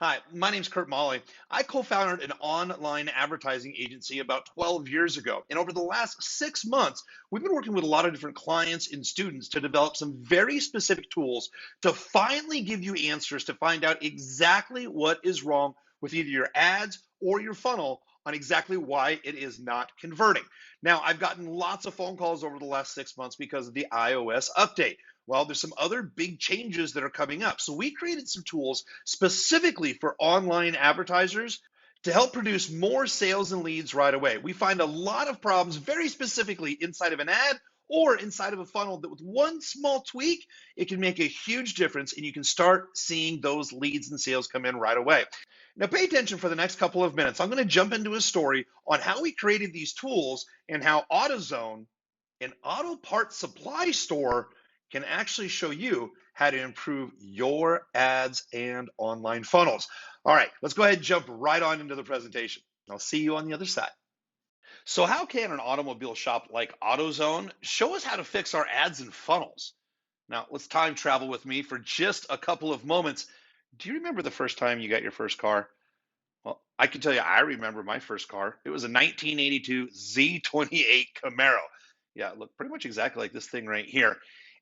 Hi, my name's Kurt Molly. I co-founded an online advertising agency about 12 years ago. And over the last 6 months, we've been working with a lot of different clients and students to develop some very specific tools to finally give you answers to find out exactly what is wrong with either your ads or your funnel on exactly why it is not converting. Now, I've gotten lots of phone calls over the last 6 months because of the iOS update. Well, there's some other big changes that are coming up. So we created some tools specifically for online advertisers to help produce more sales and leads right away. We find a lot of problems very specifically inside of an ad or inside of a funnel that with one small tweak, it can make a huge difference and you can start seeing those leads and sales come in right away. Now, pay attention for the next couple of minutes. I'm going to jump into a story on how we created these tools and how AutoZone, an auto parts supply store, can actually show you how to improve your ads and online funnels. All right, let's go ahead and jump right on into the presentation. I'll see you on the other side. So, how can an automobile shop like AutoZone show us how to fix our ads and funnels? Now, let's time travel with me for just a couple of moments. Do you remember the first time you got your first car? Well, I can tell you, I remember my first car. It was a 1982 Z28 Camaro. Yeah, it looked pretty much exactly like this thing right here.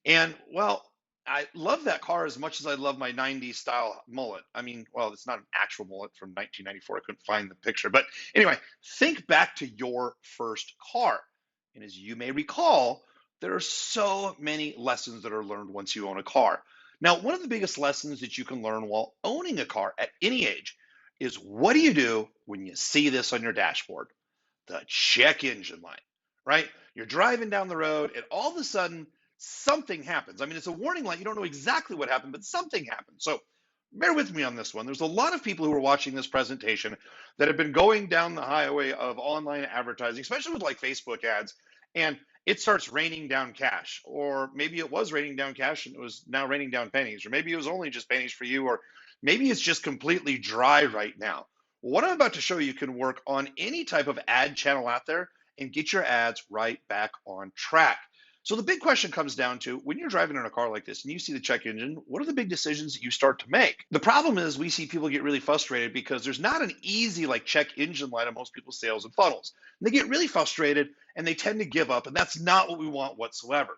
And well, I love that car as much as I love my 90s style mullet. I mean, well, it's not an actual mullet from 1994. I couldn't find the picture. But anyway, think back to your first car. And as you may recall, there are so many lessons that are learned once you own a car. Now, one of the biggest lessons that you can learn while owning a car at any age is what do you do when you see this on your dashboard? The check engine light, right? You're driving down the road and all of a sudden something happens. I mean, it's a warning light. You don't know exactly what happened, but something happened. So bear with me on this one. There's a lot of people who are watching this presentation that have been going down the highway of online advertising, especially with like Facebook ads, and it starts raining down cash. Or maybe it was raining down cash and it was now raining down pennies. Or maybe it was only just pennies for you. Or maybe it's just completely dry right now. What I'm about to show you can work on any type of ad channel out there and get your ads right back on track. So the big question comes down to when you're driving in a car like this and you see the check engine, what are the big decisions that you start to make? The problem is we see people get really frustrated because there's not an easy like check engine light on most people's sales and funnels. And they get really frustrated and they tend to give up, and that's not what we want whatsoever.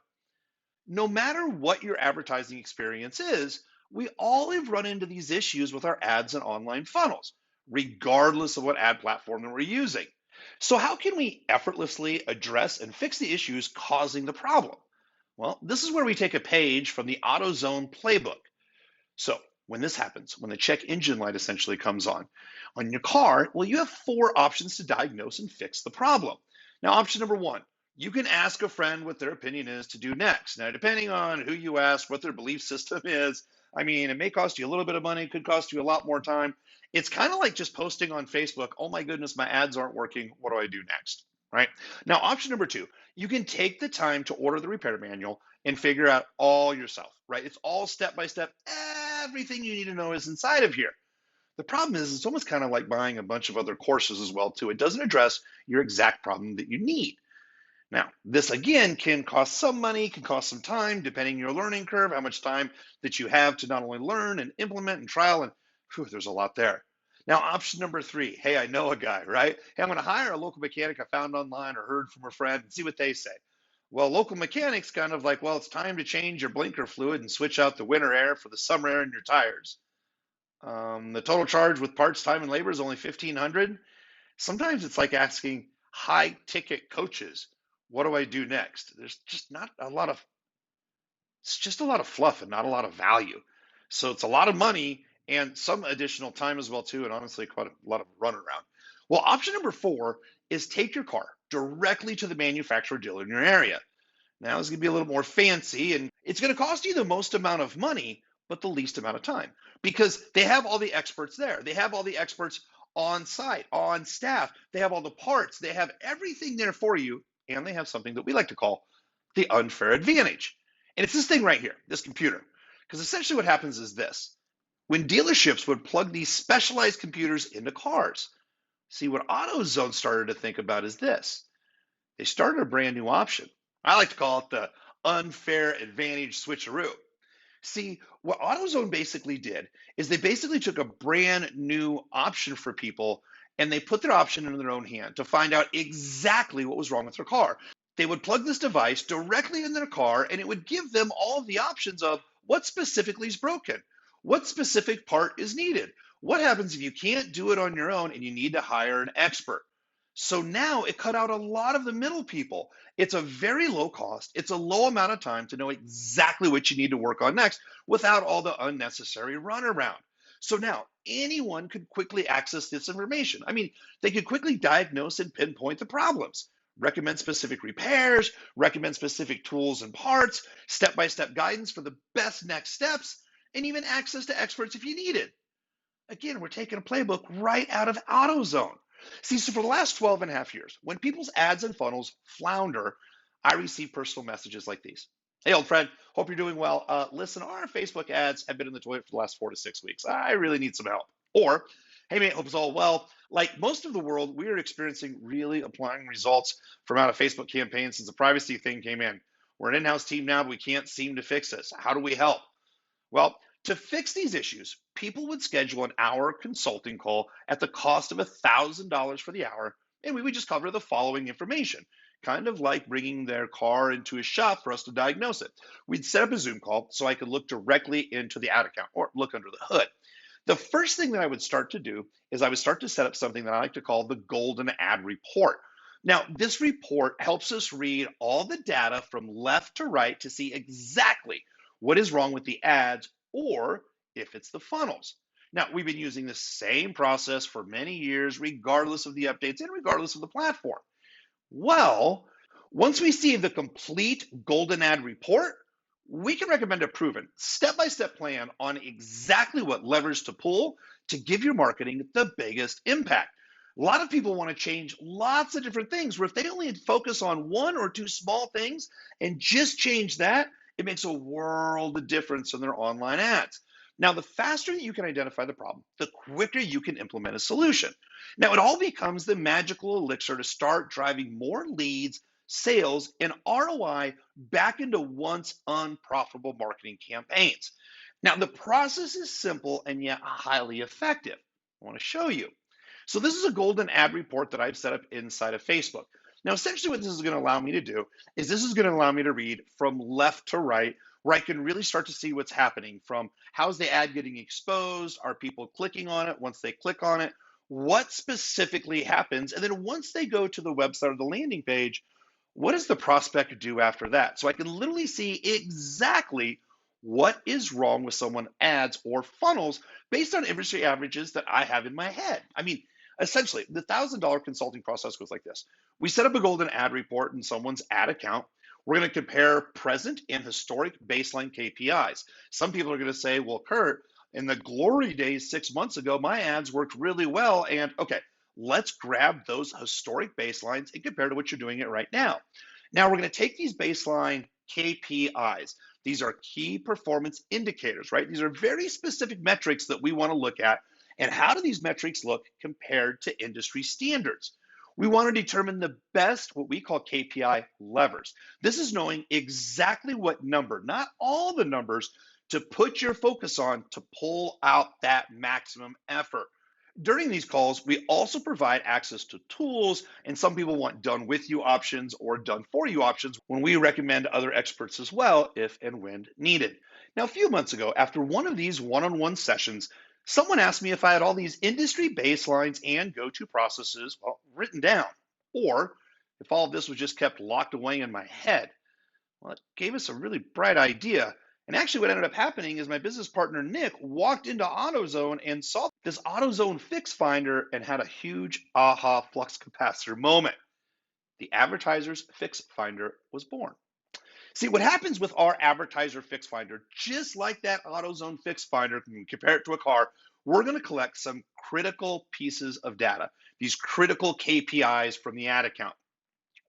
No matter what your advertising experience is, we all have run into these issues with our ads and online funnels, regardless of what ad platform that we're using. So, how can we effortlessly address and fix the issues causing the problem? Well, this is where we take a page from the Autozone Playbook. So, when this happens, when the check engine light essentially comes on your car, well, you have four options to diagnose and fix the problem. Now, option number one, you can ask a friend what their opinion is to do next. Now, depending on who you ask, what their belief system is, I mean, it may cost you a little bit of money, it could cost you a lot more time. It's kind of like just posting on Facebook, oh my goodness, my ads aren't working. What do I do next? Right? Now, option number two, you can take the time to order the repair manual and figure out all yourself, right? It's all step by step. Everything you need to know is inside of here. The problem is it's almost kind of like buying a bunch of other courses as well too. It doesn't address your exact problem that you need. Now, this again can cost some money, can cost some time, depending on your learning curve, how much time that you have to not only learn and implement and trial, and whew, there's a lot there. Now, option number three, hey, I know a guy, right? Hey, I'm going to hire a local mechanic I found online or heard from a friend and see what they say. Well, local mechanics kind of like, well, it's time to change your blinker fluid and switch out the winter air for the summer air in your tires. The total charge with parts, time, and labor is only 1,500. Sometimes it's like asking high ticket coaches, what do I do next? There's just not a lot of, it's just a lot of fluff and not a lot of value. So it's a lot of money and some additional time as well too, and honestly quite a lot of runaround. Well, option number four is take your car directly to the manufacturer dealer in your area. Now it's going to be a little more fancy and it's going to cost you the most amount of money, but the least amount of time because they have all the experts there. They have all the experts on site, on staff. They have all the parts. They have everything there for you. And they have something that we like to call the unfair advantage. And it's this thing right here, this computer. Because essentially what happens is this. When dealerships would plug these specialized computers into cars, see what AutoZone started to think about is this. They started a brand new option. I like to call it the unfair advantage switcheroo. See, what AutoZone basically did is they basically took a brand new option for people and they put their option in their own hand to find out exactly what was wrong with their car. They would plug this device directly in their car and it would give them all of the options of what specifically is broken, what specific part is needed, what happens if you can't do it on your own and you need to hire an expert. So now it cut out a lot of the middle people. It's a very low cost, it's a low amount of time to know exactly what you need to work on next without all the unnecessary runaround. So now anyone could quickly access this information. I mean, they could quickly diagnose and pinpoint the problems, recommend specific repairs, recommend specific tools and parts, step by step guidance for the best next steps, and even access to experts if you need it. Again, we're taking a playbook right out of AutoZone. See, so for the last 12 and a half years, when people's ads and funnels flounder, I receive personal messages like these. Hey, old friend, hope you're doing well. Listen, our Facebook ads have been in the toilet for the last 4 to 6 weeks. I really need some help. Or, hey, mate, hope it's all well. Like most of the world, we are experiencing really applying results from out of Facebook campaigns since the privacy thing came in. We're an in-house team now, but we can't seem to fix this. How do we help? Well, to fix these issues, people would schedule an hour consulting call at the cost of $1,000 for the hour, and we would just cover the following information, kind of like bringing their car into a shop for us to diagnose it. We'd set up a Zoom call so I could look directly into the ad account or look under the hood. The first thing that I would start to do is I would start to set up something that I like to call the golden ad report. Now, this report helps us read all the data from left to right to see exactly what is wrong with the ads or if it's the funnels. Now, we've been using the same process for many years, regardless of the updates and regardless of the platform. Well, once we see the complete golden ad report, we can recommend a proven step by step plan on exactly what levers to pull to give your marketing the biggest impact. A lot of people want to change lots of different things where if they only focus on one or two small things and just change that, it makes a world of difference in their online ads. Now, the faster that you can identify the problem, the quicker you can implement a solution. Now, it all becomes the magical elixir to start driving more leads, sales, and ROI back into once unprofitable marketing campaigns. Now, the process is simple and yet highly effective. I want to show you. So this is a golden ad report that I've set up inside of Facebook. Now, essentially what this is going to allow me to do is this is going to allow me to read from left to right, where I can really start to see what's happening from how's the ad getting exposed? Are people clicking on it? Once they click on it, what specifically happens? And then once they go to the website or the landing page, what does the prospect do after that? So I can literally see exactly what is wrong with someone's ads or funnels based on industry averages that I have in my head. I mean, essentially, the $1,000 consulting process goes like this. We set up a golden ad report in someone's ad account. We're going to compare present and historic baseline KPIs. Some people are going to say, well, Kurt, in the glory days 6 months ago, my ads worked really well. And okay, let's grab those historic baselines and compare to what you're doing it right now. Now we're going to take these baseline KPIs. These are key performance indicators, right? These are very specific metrics that we want to look at. And how do these metrics look compared to industry standards? We want to determine the best, what we call KPI levers. This is knowing exactly what number, not all the numbers, to put your focus on to pull out that maximum effort. During these calls, we also provide access to tools, and some people want done with you options or done for you options when we recommend other experts as well, if and when needed. Now, a few months ago, after one of these one-on-one sessions, someone asked me if I had all these industry baselines and go-to processes, well, written down, or if all of this was just kept locked away in my head. Well, it gave us a really bright idea. And actually, what ended up happening is my business partner, Nick, walked into AutoZone and saw this AutoZone Fix Finder and had a huge aha flux capacitor moment. The advertiser's Fix Finder was born. See, what happens with our advertiser Fix Finder, just like that AutoZone Fix Finder, when you compare it to a car, we're going to collect some critical pieces of data, these critical KPIs from the ad account.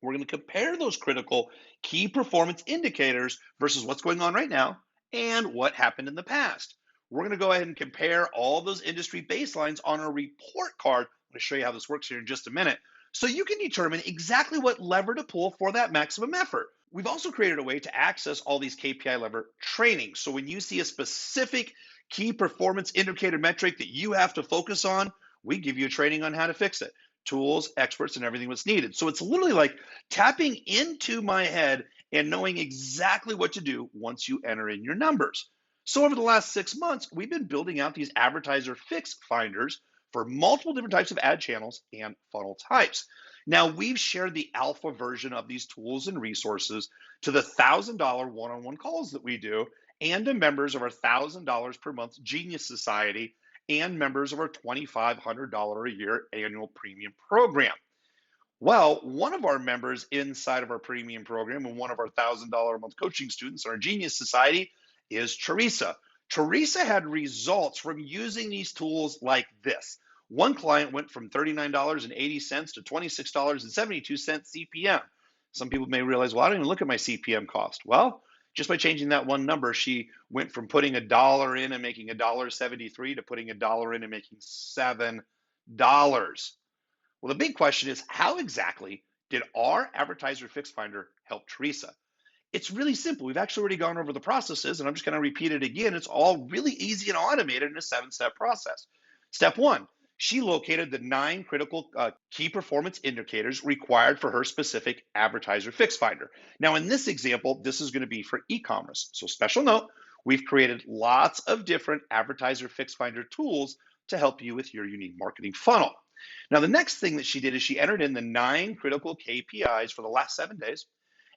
We're going to compare those critical key performance indicators versus what's going on right now and what happened in the past. We're going to go ahead and compare all those industry baselines on a report card. I'm going to show you how this works here in just a minute. So you can determine exactly what lever to pull for that maximum effort. We've also created a way to access all these KPI lever trainings. So when you see a specific key performance indicator metric that you have to focus on, we give you a training on how to fix it, tools, experts, and everything that's needed. So it's literally like tapping into my head and knowing exactly what to do once you enter in your numbers. So over the last 6 months, we've been building out these advertiser fix finders for multiple different types of ad channels and funnel types. Now, we've shared the alpha version of these tools and resources to the $1,000 one on one calls that we do and to members of our $1,000 per month Genius Society and members of our $2,500 a year annual premium program. Well, one of our members inside of our premium program and one of our $1,000 a month coaching students in our Genius Society is Teresa. Teresa had results from using these tools like this. One client went from $39.80 to $26.72 CPM. Some people may realize, well, I don't even look at my CPM cost. Well, just by changing that one number, she went from putting a dollar in and making $1.73 to putting a dollar in and making $7. Well, the big question is, how exactly did our advertiser fix finder help Teresa? It's really simple. We've actually already gone over the processes, and I'm just going to repeat it again. It's all really easy and automated in a 7-step process. Step one, she located the 9 critical key performance indicators required for her specific advertiser fix finder. Now, in this example, this is going to be for e-commerce. So special note, we've created lots of different advertiser fix finder tools to help you with your unique marketing funnel. Now, the next thing that she did is she entered in the 9 critical KPIs for the last 7 days.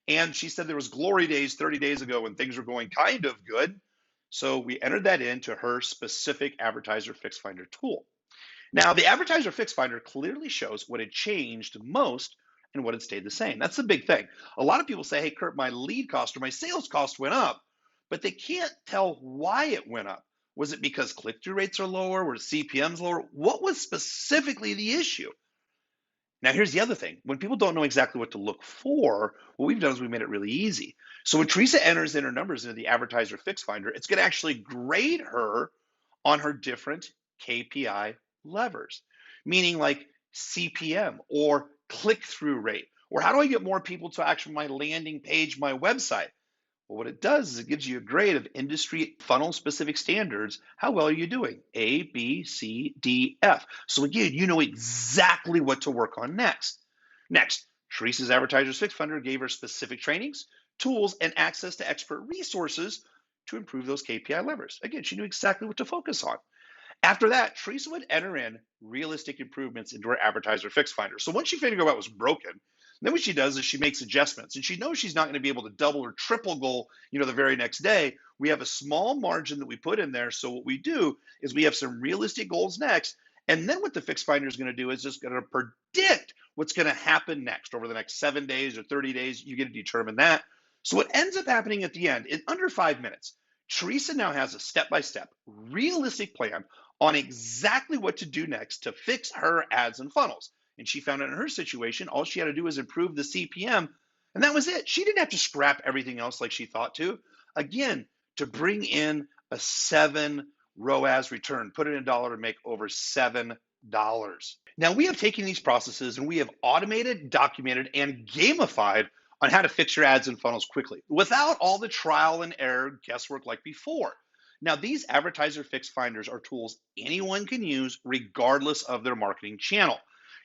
And she said there was glory days 30 days ago when things were going kind of good. So we entered that into her specific advertiser fix finder tool. Now, the advertiser fix finder clearly shows what had changed most and what had stayed the same. That's the big thing. A lot of people say, hey, Kurt, my lead cost or my sales cost went up, but they can't tell why it went up. Was it because click-through rates are lower? Were CPMs lower? What was specifically the issue? Now, here's the other thing. When people don't know exactly what to look for, what we've done is we made it really easy. So when Teresa enters in her numbers into the advertiser fix finder, it's going to actually grade her on her different KPI levers, meaning like CPM or click-through rate, or how do I get more people to actually my landing page, my website? Well, what it does is it gives you a grade of industry funnel specific standards. How well are you doing? A, B, C, D, F. So again, you know exactly what to work on next. Next, Teresa's Advertiser Fix Finder gave her specific trainings, tools, and access to expert resources to improve those KPI levers. Again, she knew exactly what to focus on. After that, Teresa would enter in realistic improvements into her advertiser fix finder. So once she figured out what was broken, then what she does is she makes adjustments. And she knows she's not going to be able to double or triple goal, the very next day. We have a small margin that we put in there. So what we do is we have some realistic goals next. And then what the fix finder is going to do is just going to predict what's going to happen next over the next 7 days or 30 days. You get to determine that. So what ends up happening at the end, in under 5 minutes, Teresa now has a step-by-step, realistic plan on exactly what to do next to fix her ads and funnels. And she found out in her situation, all she had to do was improve the CPM, and that was it. She didn't have to scrap everything else like she thought to. Again, to bring in a 7 ROAS return, put it in a dollar and make over $7. Now, we have taken these processes and we have automated, documented, and gamified on how to fix your ads and funnels quickly without all the trial and error guesswork like before. Now, these advertiser fix finders are tools anyone can use regardless of their marketing channel.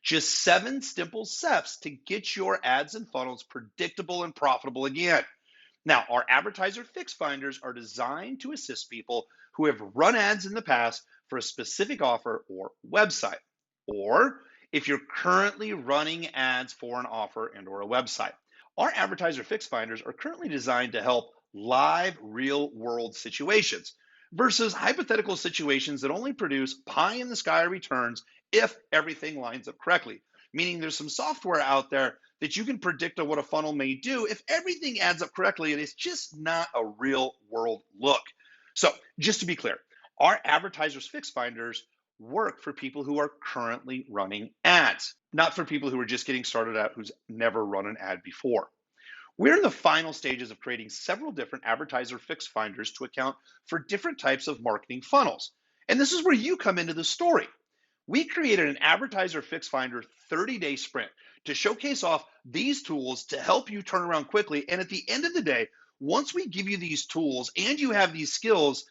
Just 7 simple steps to get your ads and funnels predictable and profitable again. Now, our advertiser fix finders are designed to assist people who have run ads in the past for a specific offer or website, or if you're currently running ads for an offer and or a website. Our advertiser fix finders are currently designed to help live real world situations versus hypothetical situations that only produce pie in the sky returns if everything lines up correctly. Meaning there's some software out there that you can predict what a funnel may do if everything adds up correctly, and it's just not a real world look. So just to be clear, our advertisers fix finders work for people who are currently running ads, not for people who are just getting started out who's never run an ad before. We're in the final stages of creating several different advertiser fix finders to account for different types of marketing funnels. And this is where you come into the story. We created an advertiser fix finder 30-day sprint to showcase off these tools to help you turn around quickly. And at the end of the day, once we give you these tools and you have these skills,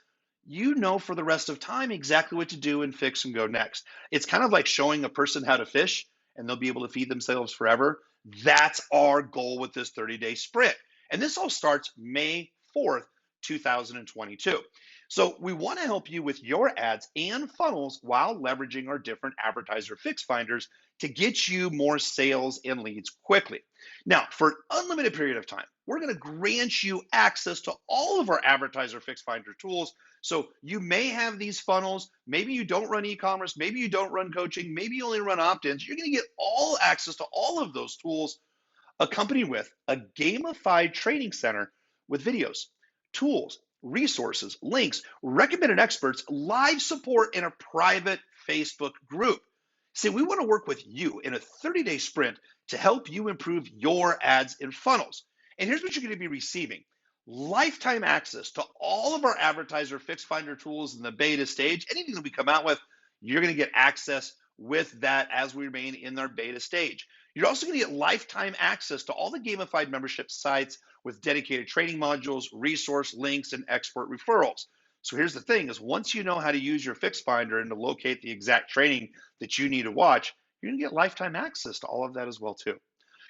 you know for the rest of time exactly what to do and fix and go next. It's kind of like showing a person how to fish and they'll be able to feed themselves forever. That's our goal with this 30-day sprint. And this all starts May 4th, 2022. So we want to help you with your ads and funnels while leveraging our different advertiser fix finders to get you more sales and leads quickly. Now, for an unlimited period of time, we're going to grant you access to all of our advertiser fix finder tools. So you may have these funnels, maybe you don't run e-commerce, maybe you don't run coaching, maybe you only run opt-ins. You're going to get all access to all of those tools accompanied with a gamified training center with videos, tools, resources, links, recommended experts, live support, and a private Facebook group. See, we want to work with you in a 30-day sprint to help you improve your ads and funnels. And here's what you're going to be receiving: lifetime access to all of our advertiser fix finder tools in the beta stage. Anything that we come out with, you're going to get access with that as we remain in our beta stage. You're also going to get lifetime access to all the gamified membership sites with dedicated training modules, resource links, and expert referrals. So here's the thing: is once you know how to use your fix finder and to locate the exact training that you need to watch, you're going to get lifetime access to all of that as well too.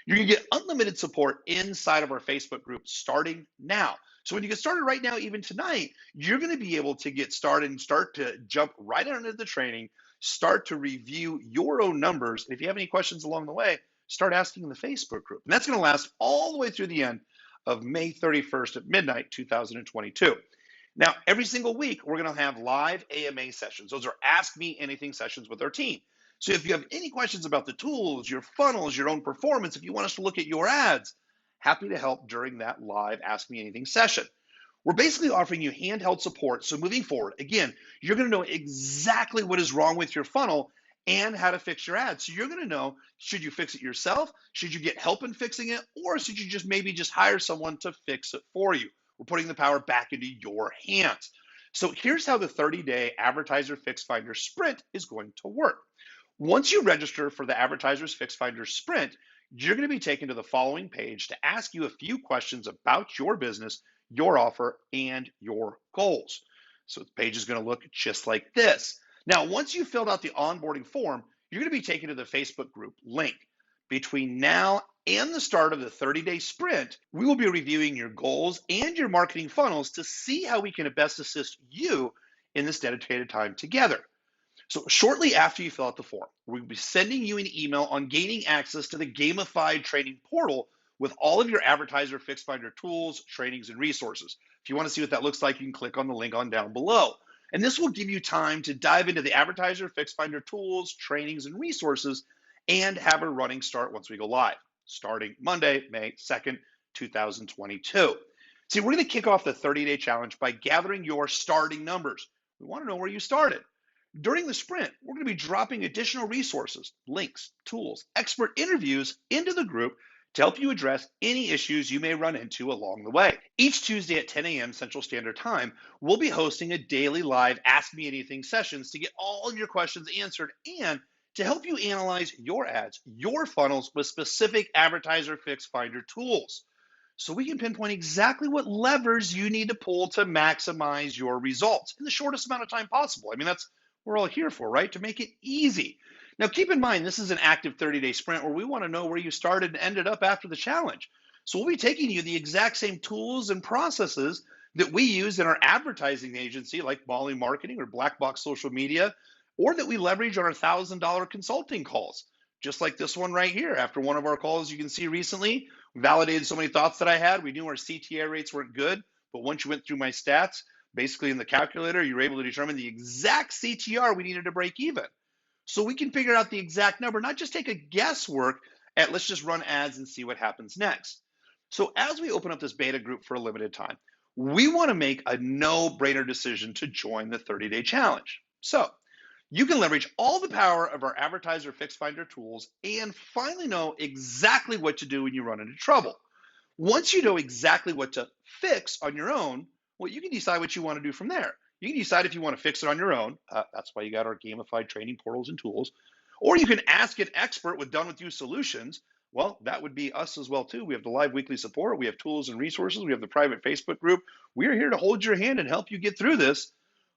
You're going to get unlimited support inside of our Facebook group starting now. So when you get started right now, even tonight, you're going to be able to get started and start to jump right into the training, start to review your own numbers. And if you have any questions along the way, start asking in the Facebook group. And that's going to last all the way through the end of May 31st at midnight, 2022. Now, every single week, we're going to have live AMA sessions. Those are Ask Me Anything sessions with our team. So if you have any questions about the tools, your funnels, your own performance, if you want us to look at your ads, happy to help during that live Ask Me Anything session. We're basically offering you handheld support. So moving forward, again, you're going to know exactly what is wrong with your funnel and how to fix your ads. So you're going to know, should you fix it yourself? Should you get help in fixing it? Or should you just maybe just hire someone to fix it for you? We're putting the power back into your hands. So here's how the 30-day advertiser fix finder sprint is going to work. Once you register for the Advertisers Fix Finder Sprint, you're going to be taken to the following page to ask you a few questions about your business, your offer, and your goals. So the page is going to look just like this. Now, once you've filled out the onboarding form, you're going to be taken to the Facebook group link. Between now and the start of the 30-day sprint, we will be reviewing your goals and your marketing funnels to see how we can best assist you in this dedicated time together. So shortly after you fill out the form, we'll be sending you an email on gaining access to the gamified training portal with all of your advertiser fix finder tools, trainings, and resources. If you want to see what that looks like, you can click on the link on down below. And this will give you time to dive into the advertiser fix finder tools, trainings, and resources and have a running start once we go live, starting Monday, May 2nd, 2022. See, we're going to kick off the 30-day challenge by gathering your starting numbers. We want to know where you started. During the sprint, we're going to be dropping additional resources, links, tools, expert interviews into the group to help you address any issues you may run into along the way. Each Tuesday at 10 a.m. Central Standard Time, we'll be hosting a daily live Ask Me Anything sessions to get all of your questions answered and to help you analyze your ads, your funnels with specific advertiser fix finder tools, so we can pinpoint exactly what levers you need to pull to maximize your results in the shortest amount of time possible. I mean, that's what we're all here for, right? To make it easy. Now, keep in mind, this is an active 30-day sprint where we want to know where you started and ended up after the challenge. So we'll be taking you the exact same tools and processes that we use in our advertising agency, like Molly Marketing or Black Box Social Media, or that we leverage on our $1,000 consulting calls, just like this one right here. After one of our calls, you can see recently, we validated so many thoughts that I had. We knew our CTA rates weren't good, but once you went through my stats, basically in the calculator, you were able to determine the exact CTR we needed to break even. So we can figure out the exact number, not just take a guesswork at let's just run ads and see what happens next. So as we open up this beta group for a limited time, we want to make a no-brainer decision to join the 30-day challenge. So you can leverage all the power of our advertiser fix finder tools and finally know exactly what to do when you run into trouble. Once you know exactly what to fix on your own, well, you can decide what you want to do from there. You can decide if you want to fix it on your own. That's why you got our gamified training portals and tools. Or you can ask an expert with done with you solutions. Well, that would be us as well too. We have the live weekly support, we have tools and resources, we have the private Facebook group. We are here to hold your hand and help you get through this.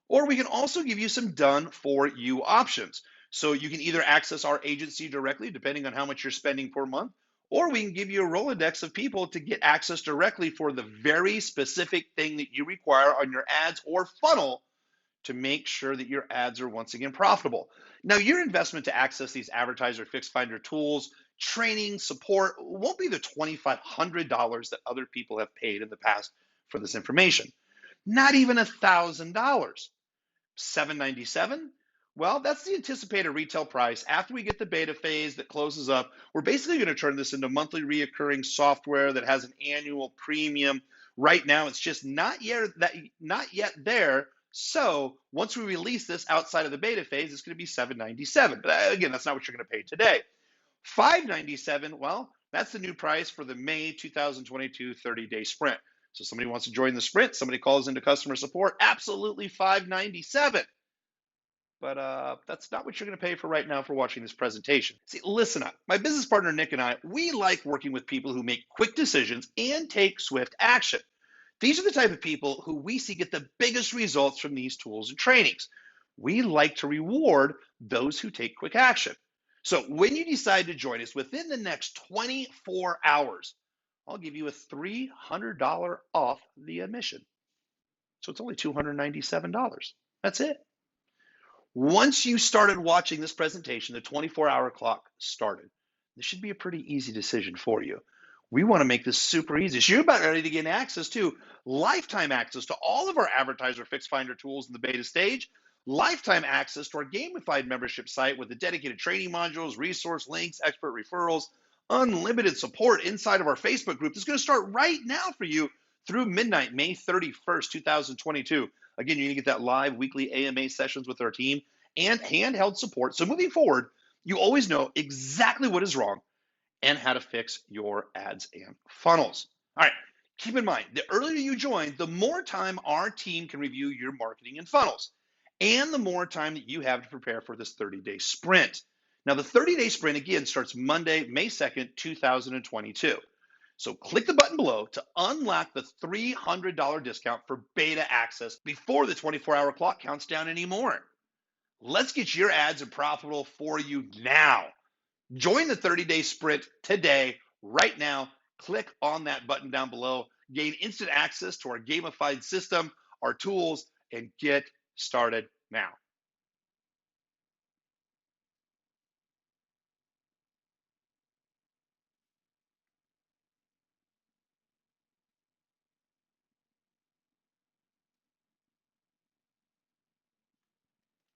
Or we can also give you some done for you options. So you can either access our agency directly, depending on how much you're spending per month, or we can give you a Rolodex of people to get access directly for the very specific thing that you require on your ads or funnel to make sure that your ads are once again profitable. Now, your investment to access these advertiser fixed finder tools, training, support won't be the $2,500 that other people have paid in the past for this information. Not even $1,000. $797. Well, that's the anticipated retail price. After we get the beta phase that closes up, we're basically going to turn this into monthly reoccurring software that has an annual premium. Right now, it's just not yet there. So once we release this outside of the beta phase, it's going to be $797. But again, that's not what you're going to pay today. $597. Well, that's the new price for the May 2022 30-day sprint. So somebody wants to join the sprint, somebody calls into customer support, absolutely $597. But that's not what you're going to pay for right now for watching this presentation. See, listen up. My business partner, Nick, and I, we like working with people who make quick decisions and take swift action. These are the type of people who we see get the biggest results from these tools and trainings. We like to reward those who take quick action. So when you decide to join us within the next 24 hours, I'll give you a $300 off the admission. So it's only $297. That's it. Once you started watching this presentation, the 24-hour clock started. This should be a pretty easy decision for you. We want to make this super easy. So you're about ready to gain access to lifetime access to all of our advertiser fixed finder tools in the beta stage, lifetime access to our gamified membership site with the dedicated training modules, resource links, expert referrals, unlimited support inside of our Facebook group that's going to start right now for you through midnight, May 31st, 2022. Again, you're going to get that live weekly AMA sessions with our team and handheld support. So moving forward, you always know exactly what is wrong and how to fix your ads and funnels. All right, keep in mind, the earlier you join, the more time our team can review your marketing and funnels, and the more time that you have to prepare for this 30-day sprint. Now, the 30-day sprint, again, starts Monday, May 2nd, 2022. So click the button below to unlock the $300 discount for beta access before the 24-hour clock counts down anymore. Let's get your ads and profitable for you now. Join the 30-day sprint today, right now. Click on that button down below. Gain instant access to our gamified system, our tools, and get started now.